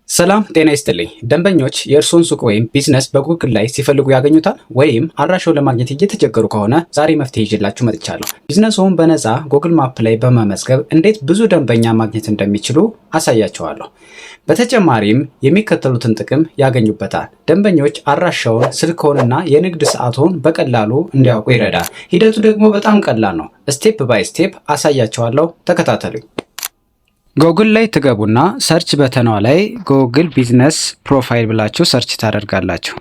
ሰላም ጤና ይስጥልኝ። ደንበኞች የእርስዎን ሱቅ ወይም ቢዝነስ በጉግል ላይ ሲፈልጉ ያገኙታል? ወይም አድራሻውን ለማግኘት እየተቸገሩ ከሆነ ዛሬ መፍትሄ ይዤላችሁ መጥቻለሁ። ቢዝነስዎን በነፃ ጉግል ማፕ ላይ በመመዝገብ እንዴት ብዙ ደንበኛ ማግኘት እንደሚችሉ አሳያቸዋለሁ። በተጨማሪም የሚከተሉትን ጥቅም ያገኙበታል። ደንበኞች አድራሻውን፣ ስልክዎንና የንግድ ሰዓትዎን በቀላሉ እንዲያውቁ ይረዳል። ሂደቱ ደግሞ በጣም ቀላል ነው። ስቴፕ ባይ ስቴፕ አሳያቸዋለሁ። ተከታተሉኝ። ጎግል ላይ ትገቡና ሰርች በተኗ ላይ ጎግል ቢዝነስ ፕሮፋይል ብላችሁ ሰርች ታደርጋላችሁ።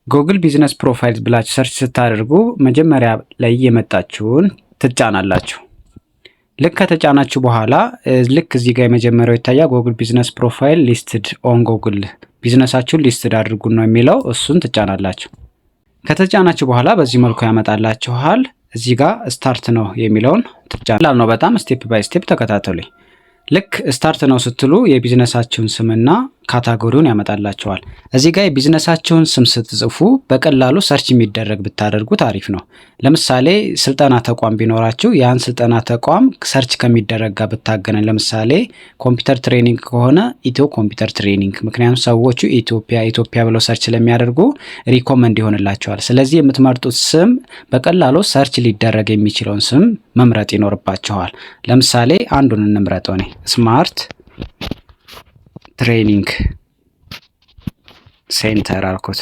ጎግል ቢዝነስ ፕሮፋይል ብላችሁ ሰርች ስታደርጉ መጀመሪያ ላይ የመጣችውን ትጫናላችሁ። ልክ ከተጫናችሁ በኋላ ልክ እዚህ ጋር የመጀመሪያው ይታያ ጎግል ቢዝነስ ፕሮፋይል ሊስትድ ኦን ጎግል፣ ቢዝነሳችሁን ሊስትድ አድርጉ ነው የሚለው። እሱን ትጫናላችሁ። ከተጫናችሁ በኋላ በዚህ መልኩ ያመጣላችኋል። እዚህ ጋር ስታርት ነው የሚለውን ትጫናላችሁ ነው። በጣም ስቴፕ ባይ ስቴፕ ተከታተሉኝ። ልክ ስታርት ነው ስትሉ የቢዝነሳችሁን ስምና ካታጎሪውን ያመጣላችኋል። እዚህ ጋር የቢዝነሳችሁን ስም ስትጽፉ በቀላሉ ሰርች የሚደረግ ብታደርጉት አሪፍ ነው። ለምሳሌ ስልጠና ተቋም ቢኖራችሁ ያን ስልጠና ተቋም ሰርች ከሚደረግ ጋር ብታገናኝ፣ ለምሳሌ ኮምፒውተር ትሬኒንግ ከሆነ ኢትዮ ኮምፒውተር ትሬኒንግ፣ ምክንያቱም ሰዎቹ ኢትዮጵያ ብለው ሰርች ስለሚያደርጉ ሪኮመንድ ይሆንላቸዋል። ስለዚህ የምትመርጡት ስም በቀላሉ ሰርች ሊደረግ የሚችለውን ስም መምረጥ ይኖርባችኋል። ለምሳሌ አንዱን እንምረጠው። እኔ ስማርት ትሬኒንግ ሴንተር አልኩት።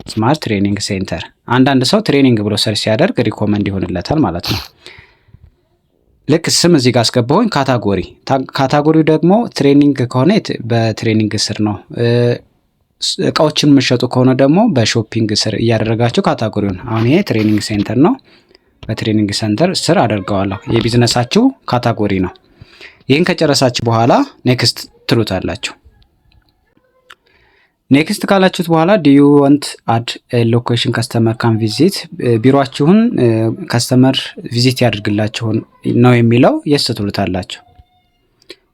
ስማርት ትሬኒንግ ሴንተር። አንዳንድ ሰው ትሬኒንግ ብሎ ሰርች ሲያደርግ ሪኮመንድ ይሆንለታል ማለት ነው። ልክ ስም እዚህ ጋር አስገባሁኝ። ካታጎሪው ደግሞ ትሬኒንግ ከሆነ በትሬኒንግ ስር ነው። እቃዎችን የምትሸጡ ከሆነ ደግሞ በሾፒንግ ስር እያደረጋችሁ ካታጎሪውን። አሁን ይሄ ትሬኒንግ ሴንተር ነው። በትሬኒንግ ሴንተር ስር አደርገዋለሁ። የቢዝነሳችሁ ካታጎሪ ነው። ይህን ከጨረሳችሁ በኋላ ኔክስት ትሉታላችሁ። ኔክስት ካላችሁት በኋላ ዲዩ ዋንት አድ ሎኬሽን ከስተመር ካን ቪዚት፣ ቢሮአችሁን ከስተመር ቪዚት ያድርግላችሁን ነው የሚለው። የስ ትሉታላችሁ።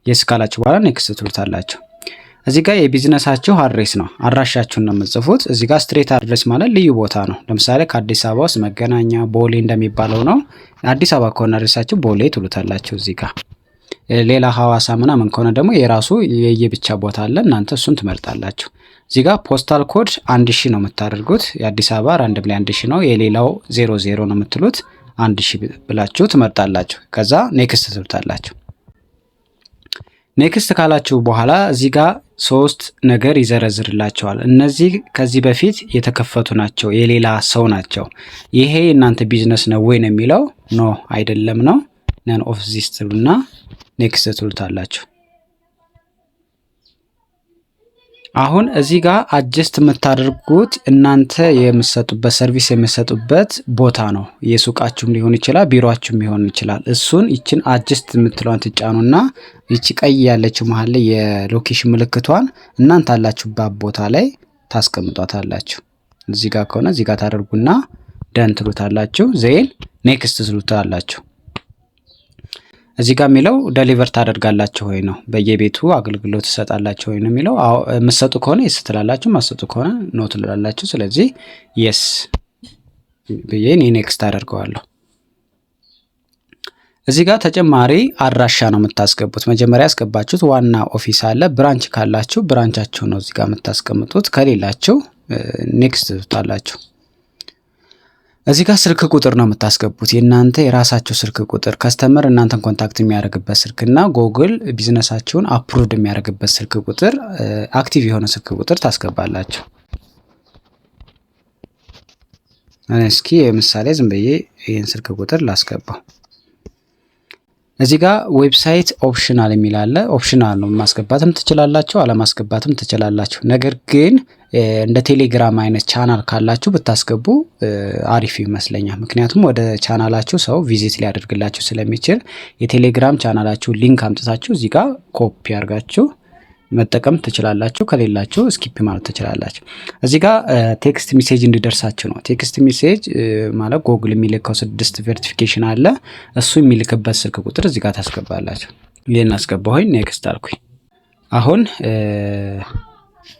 የስ ካላችሁ በኋላ ኔክስት ትሉታላችሁ። እዚህ ጋር የቢዝነሳችሁ አድሬስ ነው፣ አድራሻችሁን ነው የምትጽፉት። እዚህ ጋር ስትሬት አድሬስ ማለት ልዩ ቦታ ነው። ለምሳሌ ከአዲስ አበባ ውስጥ መገናኛ፣ ቦሌ እንደሚባለው ነው። አዲስ አበባ ከሆነ አድሬሳችሁ ቦሌ ትሉታላችሁ። እዚህ ጋር ሌላ ሐዋሳ ምናምን ከሆነ ደግሞ የራሱ የየብቻ ቦታ አለ። እናንተ እሱን ትመርጣላችሁ። እዚህ ጋር ፖስታል ኮድ 1000 ነው የምታደርጉት። የአዲስ አበባ ራንደም ላይ 1000 ነው። የሌላው 00 ነው የምትሉት። 1000 ብላችሁ ትመርጣላችሁ። ከዛ ኔክስት ትሉታላችሁ። ኔክስት ካላችሁ በኋላ እዚህ ጋር 3 ነገር ይዘረዝርላቸዋል። እነዚህ ከዚህ በፊት የተከፈቱ ናቸው፣ የሌላ ሰው ናቸው። ይሄ እናንተ ቢዝነስ ነው ወይ ነው የሚለው። ኖ አይደለም ነው። ነን ኦፍ ዚስ ትሉና ኔክስት ትሉታላችሁ። አሁን እዚህ ጋር አጀስት የምታደርጉት እናንተ የምትሰጡበት ሰርቪስ የምትሰጡበት ቦታ ነው። የሱቃችሁም ሊሆን ይችላል፣ ቢሮአችሁም ሊሆን ይችላል። እሱን ይችን አጀስት የምትለዋን ትጫኑና ይቺ ቀይ ያለችው መሀል ላይ የሎኬሽን ምልክቷን እናንተ አላችሁባት ቦታ ላይ ታስቀምጧታላችሁ። እዚህ ጋር ከሆነ እዚህ ጋር ታደርጉና ደን ትሉታላችሁ። ዜን ኔክስት ትሉታላችሁ። እዚህ ጋር የሚለው ዴሊቨር ታደርጋላችሁ ወይ ነው፣ በየቤቱ አገልግሎት ትሰጣላችሁ ወይ ነው የሚለው። አዎ የምትሰጡ ከሆነ የስ ትላላችሁ፣ የማትሰጡ ከሆነ ኖ ትላላችሁ። ስለዚህ የስ ብዬ ኔክስት አደርገዋለሁ። እዚህ ጋር ተጨማሪ አድራሻ ነው የምታስገቡት። መጀመሪያ ያስገባችሁት ዋና ኦፊስ አለ። ብራንች ካላችሁ ብራንቻችሁ ነው እዚህ ጋር የምታስቀምጡት። ከሌላችሁ ኔክስት ትላላችሁ። እዚህ ጋር ስልክ ቁጥር ነው የምታስገቡት። የእናንተ የራሳችሁ ስልክ ቁጥር ከስተመር እናንተን ኮንታክት የሚያደርግበት ስልክና ጎግል ቢዝነሳችሁን አፕሩቭድ የሚያደርግበት ስልክ ቁጥር፣ አክቲቭ የሆነ ስልክ ቁጥር ታስገባላችሁ። እስኪ ምሳሌ ዝም ብዬ ይህን ስልክ ቁጥር ላስገባው። እዚህ ጋር ዌብሳይት ኦፕሽናል የሚል አለ። ኦፕሽናል ነው፣ ማስገባትም ትችላላችሁ፣ አለማስገባትም ትችላላችሁ። ነገር ግን እንደ ቴሌግራም አይነት ቻናል ካላችሁ ብታስገቡ አሪፍ ይመስለኛል። ምክንያቱም ወደ ቻናላችሁ ሰው ቪዚት ሊያደርግላችሁ ስለሚችል የቴሌግራም ቻናላችሁ ሊንክ አምጥታችሁ እዚህ ጋር ኮፒ አድርጋችሁ መጠቀም ትችላላችሁ። ከሌላችሁ ስኪፕ ማለት ትችላላችሁ። እዚህ ጋር ቴክስት ሜሴጅ እንዲደርሳችሁ ነው። ቴክስት ሜሴጅ ማለት ጎግል የሚልከው 6 ቬሪፊኬሽን አለ። እሱ የሚልክበት ስልክ ቁጥር እዚህ ጋር ታስገባላችሁ። ይሄን አስገባሁኝ፣ ኔክስት አልኩኝ። አሁን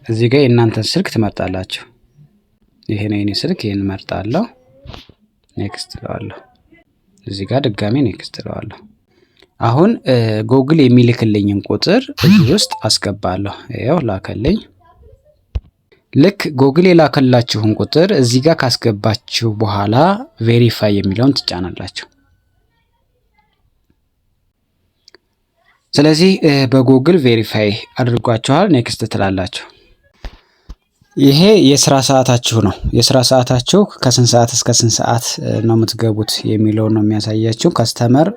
እዚህ ጋር የእናንተን ስልክ ትመርጣላችሁ። ይሄ ነው የኔ ስልክ፣ ይሄን መርጣለሁ፣ ኔክስት እለዋለሁ። እዚህ ጋር ድጋሚ ኔክስት እለዋለሁ። አሁን ጎግል የሚልክልኝን ቁጥር እዚህ ውስጥ አስገባለሁ። ይኸው ላከልኝ። ልክ ጎግል የላከላችሁን ቁጥር እዚህ ጋር ካስገባችሁ በኋላ ቬሪፋይ የሚለውን ትጫናላችሁ። ስለዚህ በጎግል ቬሪፋይ አድርጓችኋል። ኔክስት ትላላችሁ። ይሄ የስራ ሰዓታችሁ ነው። የስራ ሰዓታችሁ ከስንት ሰዓት እስከ ስንት ሰዓት ነው የምትገቡት የሚለውን ነው የሚያሳያችሁ። ከስተመር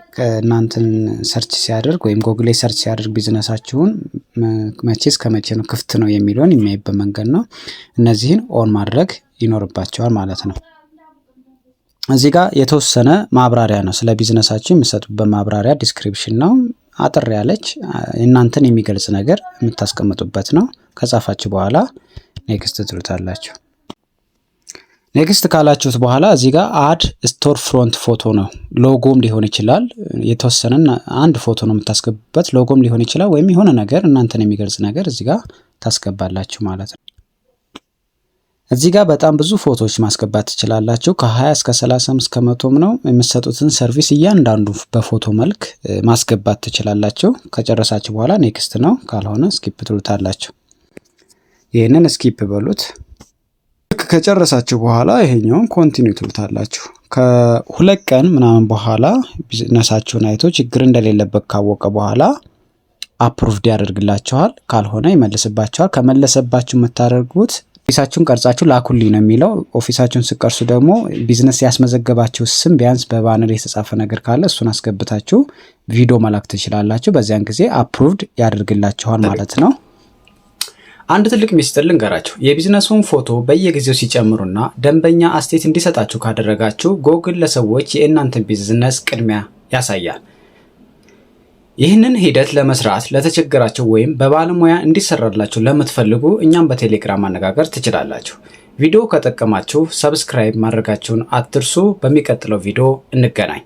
እናንተን ሰርች ሲያደርግ ወይም ጎግል ላይ ሰርች ሲያደርግ ቢዝነሳችሁን መቼ እስከ መቼ ነው ክፍት ነው የሚለውን የሚያይበት መንገድ ነው። እነዚህን ኦን ማድረግ ይኖርባቸዋል ማለት ነው። እዚህ ጋር የተወሰነ ማብራሪያ ነው ስለ ቢዝነሳችሁ የሚሰጡበት ማብራሪያ ዲስክሪፕሽን ነው። አጥር ያለች እናንተን የሚገልጽ ነገር የምታስቀምጡበት ነው። ከጻፋችሁ በኋላ ኔክስት ትሉታላችሁ። ኔክስት ካላችሁት በኋላ እዚህ ጋር አድ ስቶር ፍሮንት ፎቶ ነው። ሎጎም ሊሆን ይችላል። የተወሰነ አንድ ፎቶ ነው የምታስገቡበት። ሎጎም ሊሆን ይችላል ወይም የሆነ ነገር እናንተን የሚገልጽ ነገር እዚህ ጋር ታስገባላችሁ ማለት ነው። እዚህ ጋር በጣም ብዙ ፎቶዎች ማስገባት ትችላላችሁ። ከ20 እስከ 30 እስከ 100 ነው። የምትሰጡትን ሰርቪስ እያንዳንዱ በፎቶ መልክ ማስገባት ትችላላችሁ። ከጨረሳችሁ በኋላ ኔክስት ነው። ካልሆነ ስኪፕ ትሉታላችሁ። ይሄንን ስኪፕ በሉት። ልክ ከጨረሳችሁ በኋላ ይሄኛውን ኮንቲኒው ትሉታላችሁ። ከሁለት ቀን ምናምን በኋላ ቢዝነሳችሁን አይቶ ችግር እንደሌለበት ካወቀ በኋላ አፕሩቭድ ያደርግላችኋል። ካልሆነ ይመልስባችኋል። ከመለሰባችሁ የምታደርጉት ኦፊሳችሁን ቀርጻችሁ ላኩልኝ ነው የሚለው። ኦፊሳችሁን ስቀርሱ ደግሞ ቢዝነስ ያስመዘገባችሁ ስም ቢያንስ በባነር የተጻፈ ነገር ካለ እሱን አስገብታችሁ ቪዲዮ መላክ ትችላላችሁ። በዚያን ጊዜ አፕሩቭድ ያደርግላችኋል ማለት ነው። አንድ ትልቅ ሚስጥር ልንገራችሁ። የቢዝነሱን ፎቶ በየጊዜው ሲጨምሩና ደንበኛ አስተያየት እንዲሰጣችሁ ካደረጋችሁ ጎግል ለሰዎች የእናንተን ቢዝነስ ቅድሚያ ያሳያል። ይህንን ሂደት ለመስራት ለተቸገራችሁ ወይም በባለሙያ እንዲሰራላችሁ ለምትፈልጉ እኛም በቴሌግራም ማነጋገር ትችላላችሁ። ቪዲዮ ከጠቀማችሁ ሰብስክራይብ ማድረጋችሁን አትርሱ። በሚቀጥለው ቪዲዮ እንገናኝ።